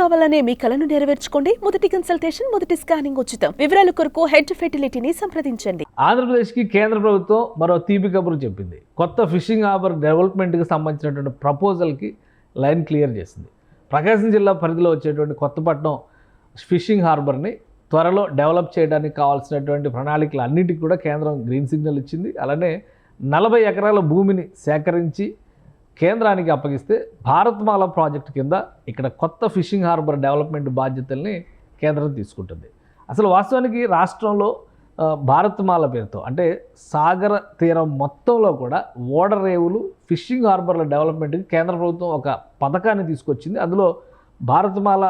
కావాలనే మీ కలను నెరవేర్చుకోండి. మొదటి కన్సల్టేషన్, మొదటి స్కానింగ్ ఉచితం. వివరాల కొరకు హెడ్ ఫెర్టిలిటీని సంప్రదించండి. ఆంధ్రప్రదేశ్కి కేంద్ర ప్రభుత్వం మరో తీపి కబురు చెప్పింది. కొత్త ఫిషింగ్ హార్బర్ డెవలప్మెంట్కి సంబంధించినటువంటి ప్రపోజల్కి లైన్ క్లియర్ చేసింది. ప్రకాశం జిల్లా పరిధిలో వచ్చేటువంటి కొత్తపట్నం ఫిషింగ్ హార్బర్ని త్వరలో డెవలప్ చేయడానికి కావాల్సినటువంటి ప్రణాళికలు అన్నిటికీ కూడా కేంద్రం గ్రీన్ సిగ్నల్ ఇచ్చింది. అలానే 40 ఎకరాల భూమిని సేకరించి కేంద్రానికి అప్పగిస్తే భారత్మాల ప్రాజెక్టు కింద ఇక్కడ కొత్త ఫిషింగ్ హార్బర్ డెవలప్మెంట్ బాధ్యతల్ని కేంద్రం తీసుకుంటుంది. అసలు వాస్తవానికి రాష్ట్రంలో భారత్మాల పేరుతో అంటే సాగర తీరం మొత్తంలో కూడా ఓడరేవులు ఫిషింగ్ హార్బర్ల డెవలప్మెంట్కి కేంద్ర ప్రభుత్వం ఒక పథకాన్ని తీసుకొచ్చింది. అందులో భారత్మాల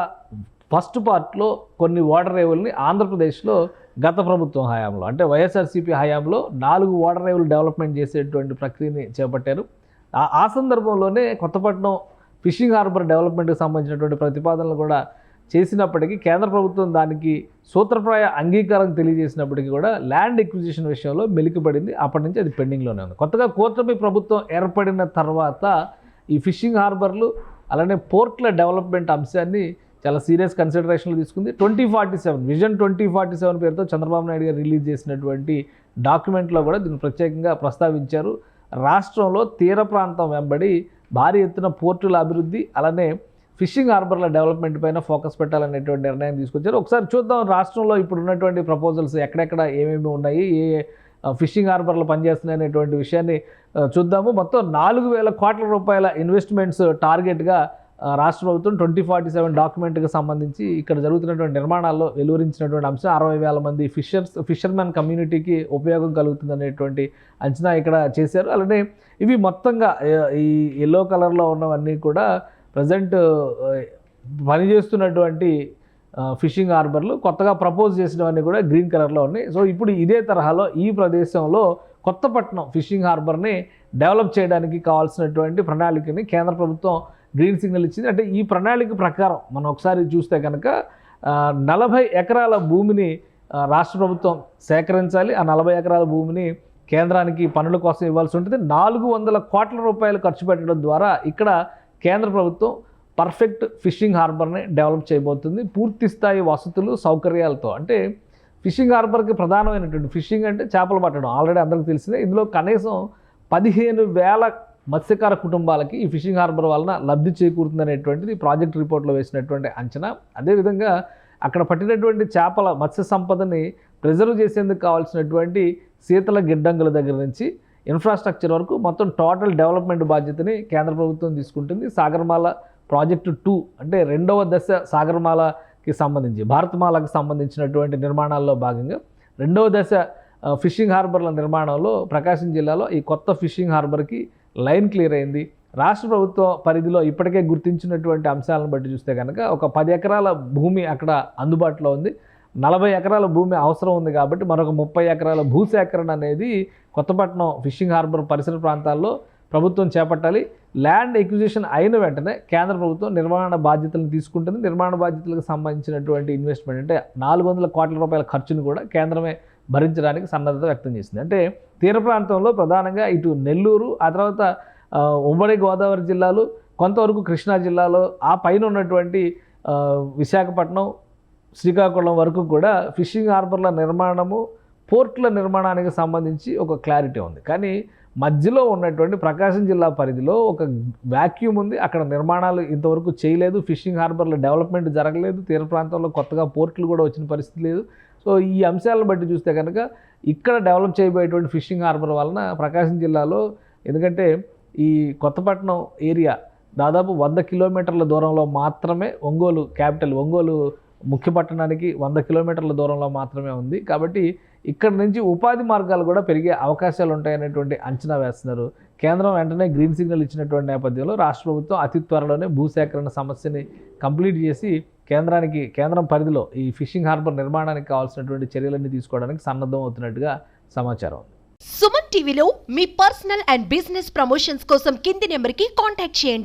ఫస్ట్ పార్ట్లో కొన్ని ఓడరేవుల్ని ఆంధ్రప్రదేశ్లో గత ప్రభుత్వం హయాంలో అంటే వైఎస్ఆర్సీపీ హయాంలో 4 ఓడరేవులు డెవలప్మెంట్ చేసేటువంటి ప్రక్రియని చేపట్టారు. ఆ సందర్భంలోనే కొత్తపట్నం ఫిషింగ్ హార్బర్ డెవలప్మెంట్కి సంబంధించినటువంటి ప్రతిపాదనలు కూడా చేసినప్పటికీ కేంద్ర ప్రభుత్వం దానికి సూత్రప్రాయ అంగీకారం తెలియజేసినప్పటికీ కూడా ల్యాండ్ ఎక్విజిషన్ విషయంలో మెలికపడింది. అప్పటి నుంచి అది పెండింగ్లోనే ఉంది. కొత్తగా కూటమి ప్రభుత్వం ఏర్పడిన తర్వాత ఈ ఫిషింగ్ హార్బర్లు అలానే పోర్ట్ల డెవలప్మెంట్ అంశాన్ని చాలా సీరియస్ కన్సిడరేషన్లో తీసుకుంది. 2047 విజన్ 2047 పేరుతో చంద్రబాబు నాయుడు గారు రిలీజ్ చేసినటువంటి డాక్యుమెంట్లో కూడా దీన్ని ప్రత్యేకంగా ప్రస్తావించారు. రాష్ట్రంలో తీర ప్రాంతం వెంబడి భారీ ఎత్తున పోర్టుల అభివృద్ధి అలానే ఫిషింగ్ హార్బర్ల డెవలప్మెంట్ పైన ఫోకస్ పెట్టాలనేటువంటి నిర్ణయం తీసుకొచ్చారు. ఒకసారి చూద్దాం రాష్ట్రంలో ఇప్పుడు ఉన్నటువంటి ప్రపోజల్స్ ఎక్కడెక్కడ ఏమేమి ఉన్నాయి, ఏ ఫిషింగ్ హార్బర్లు పనిచేస్తున్నాయి అనేటువంటి విషయాన్ని చూద్దాము. మొత్తం 4,000 కోట్ల రూపాయల ఇన్వెస్ట్మెంట్స్ టార్గెట్గా రాష్ట్ర ప్రభుత్వం 2047 డాక్యుమెంట్కి సంబంధించి ఇక్కడ జరుగుతున్నటువంటి నిర్మాణాల్లో వెలువరించినటువంటి అంశం 60,000 మంది ఫిషర్మెన్ కమ్యూనిటీకి ఉపయోగం కలుగుతుందనేటువంటి అంచనా ఇక్కడ చేశారు. అలానే ఇవి మొత్తంగా ఈ ఎల్లో కలర్లో ఉన్నవన్నీ కూడా ప్రజెంట్ పనిచేస్తున్నటువంటి ఫిషింగ్ హార్బర్లు, కొత్తగా ప్రపోజ్ చేసినవన్నీ కూడా గ్రీన్ కలర్లో ఉన్నాయి. సో ఇప్పుడు ఇదే తరహాలో ఈ ప్రదేశంలో కొత్తపట్నం ఫిషింగ్ హార్బర్ని డెవలప్ చేయడానికి కావాల్సినటువంటి ప్రణాళికని కేంద్ర ప్రభుత్వం గ్రీన్ సిగ్నల్ ఇచ్చింది. అంటే ఈ ప్రణాళిక ప్రకారం మనం ఒకసారి చూస్తే కనుక 40 ఎకరాల భూమిని రాష్ట్ర ప్రభుత్వం సేకరించాలి. ఆ 40 ఎకరాల భూమిని కేంద్రానికి పనుల కోసం ఇవ్వాల్సి ఉంటుంది. 400 కోట్ల రూపాయలు ఖర్చు పెట్టడం ద్వారా ఇక్కడ కేంద్ర ప్రభుత్వం పర్ఫెక్ట్ ఫిషింగ్ హార్బర్ని డెవలప్ చేయబోతుంది. పూర్తి స్థాయి వసతులు సౌకర్యాలతో. అంటే ఫిషింగ్ హార్బర్కి ప్రధానమైనటువంటి ఫిషింగ్ అంటే చేపలు పట్టడం ఆల్రెడీ అందరికీ తెలిసిందే. ఇందులో కనీసం 15,000 మత్స్యకార కుటుంబాలకి ఈ ఫిషింగ్ హార్బర్ వలన లబ్ధి చేకూరుతుందనేటువంటిది ప్రాజెక్ట్ రిపోర్ట్లో వేసినటువంటి అంచనా. అదేవిధంగా అక్కడ పట్టినటువంటి చేపల మత్స్య సంపదని ప్రిజర్వ్ చేసేందుకు కావాల్సినటువంటి శీతల గిడ్డంగుల దగ్గర నుంచి ఇన్ఫ్రాస్ట్రక్చర్ వరకు మొత్తం టోటల్ డెవలప్మెంట్ బాధ్యతని కేంద్ర ప్రభుత్వం తీసుకుంటుంది. సాగర్మాల ప్రాజెక్టు 2 అంటే 2వ దశ సాగర్మాలకి సంబంధించి భారత్మాలకు సంబంధించినటువంటి నిర్మాణాల్లో భాగంగా 2వ దశ ఫిషింగ్ హార్బర్ల నిర్మాణంలో ప్రకాశం జిల్లాలో ఈ కొత్త ఫిషింగ్ హార్బర్కి లైన్ క్లియర్ అయింది. రాష్ట్ర ప్రభుత్వ పరిధిలో ఇప్పటికే గుర్తించినటువంటి అంశాలను బట్టి చూస్తే కనుక ఒక 10 ఎకరాల భూమి అక్కడ అందుబాటులో ఉంది. 40 ఎకరాల భూమి అవసరం ఉంది కాబట్టి మరొక 30 ఎకరాల భూసేకరణ అనేది కొత్తపట్నం ఫిషింగ్ హార్బర్ పరిసర ప్రాంతాల్లో ప్రభుత్వం చేపట్టాలి. ల్యాండ్ ఎక్విజిషన్ అయిన వెంటనే కేంద్ర ప్రభుత్వం నిర్మాణ బాధ్యతలను తీసుకుంటుంది. నిర్మాణ బాధ్యతలకు సంబంధించినటువంటి ఇన్వెస్ట్మెంట్ అంటే 400 కోట్ల రూపాయల ఖర్చును కూడా కేంద్రమే భరించడానికి సన్నద్ధత వ్యక్తం చేసింది. అంటే తీర ప్రాంతంలో ప్రధానంగా ఇటు నెల్లూరు, ఆ తర్వాత ఉమ్మడి గోదావరి జిల్లాలు, కొంతవరకు కృష్ణా జిల్లాలో, ఆ పైన ఉన్నటువంటి విశాఖపట్నం, శ్రీకాకుళం వరకు కూడా ఫిషింగ్ హార్బర్ల నిర్మాణము, పోర్ట్ల నిర్మాణానికి సంబంధించి ఒక క్లారిటీ ఉంది. కానీ మధ్యలో ఉన్నటువంటి ప్రకాశం జిల్లా పరిధిలో ఒక వ్యాక్యూమ్ ఉంది. అక్కడ నిర్మాణాలు ఇంతవరకు చేయలేదు. ఫిషింగ్ హార్బర్ల డెవలప్మెంట్ జరగలేదు. తీర ప్రాంతంలో కొత్తగా పోర్ట్లు కూడా వచ్చిన పరిస్థితి లేదు. సో ఈ అంశాలను బట్టి చూస్తే కనుక ఇక్కడ డెవలప్ చేయబోయేటువంటి ఫిషింగ్ హార్బర్ వలన ప్రకాశం జిల్లాలో, ఎందుకంటే ఈ కొత్తపట్నం ఏరియా దాదాపు 100 కిలోమీటర్ల దూరంలో మాత్రమే ఒంగోలు క్యాపిటల్, ఒంగోలు ముఖ్య పట్టణానికి 100 కిలోమీటర్ల దూరంలో మాత్రమే ఉంది. కాబట్టి ఇక్కడ నుంచి ఉపాధి మార్గాలు కూడా పెరిగే అవకాశాలు ఉంటాయనేటువంటి అంచనా వేస్తున్నారు. కేంద్రం వెంటనే గ్రీన్ సిగ్నల్ ఇచ్చినటువంటి నేపథ్యంలో రాష్ట్ర ప్రభుత్వం అతి త్వరలోనే భూసేకరణ సమస్యని కంప్లీట్ చేసి కేంద్రం పరిధిలో ఈ ఫిషింగ్ హార్బర్ నిర్మాణానికి కావాల్సినటువంటి చర్యలన్నీ తీసుకోవడానికి సన్నద్ధం అవుతున్నట్టుగా సమాచారం. సుమన్ టీవీలో మీ పర్సనల్ అండ్ బిజినెస్ ప్రమోషన్స్ కోసం కింది నెంబర్కి కాంటాక్ట్ చేయండి.